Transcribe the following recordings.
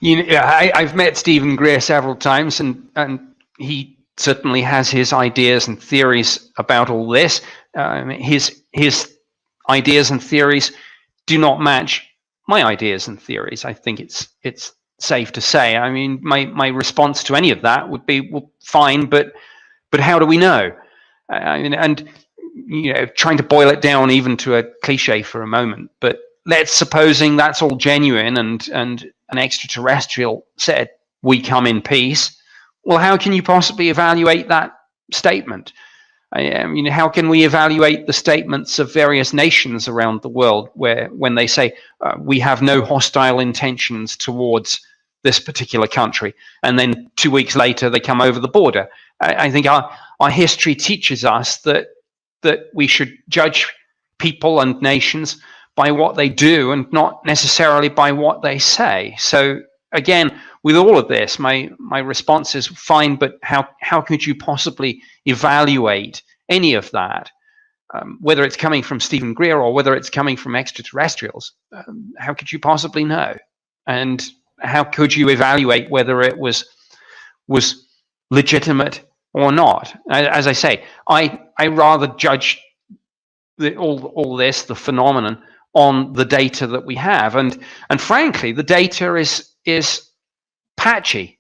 I've met Stephen Greer several times, and he certainly has his ideas and theories about all this. His ideas and theories do not match my ideas and theories. I think it's safe to say. I mean, my response to any of that would be, well, fine, but how do we know? And trying to boil it down even to a cliche for a moment, but let's supposing that's all genuine, and an extraterrestrial said, "We come in peace." Well, how can you possibly evaluate that statement? I mean, how can we evaluate the statements of various nations around the world when they say, we have no hostile intentions towards this particular country, and then 2 weeks later they come over the border? I think our history teaches us that we should judge people and nations by what they do and not necessarily by what they say. So again, with all of this, my response is fine, but how could you possibly evaluate any of that, whether it's coming from Stephen Greer or whether it's coming from extraterrestrials? How could you possibly know? And how could you evaluate whether it was legitimate or not? As I say, I rather judge all this, the phenomenon, on the data that we have, and frankly, the data is patchy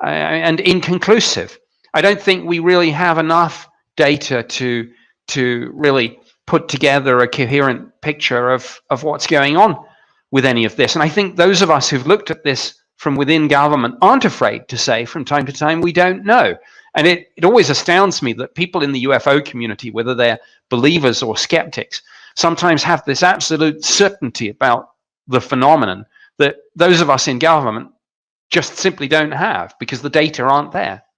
and inconclusive. I don't think we really have enough data to really put together a coherent picture of what's going on with any of this. And I think those of us who've looked at this from within government aren't afraid to say from time to time, we don't know. And it always astounds me that people in the UFO community, whether they're believers or skeptics, sometimes have this absolute certainty about the phenomenon that those of us in government just simply don't have, because the data aren't there.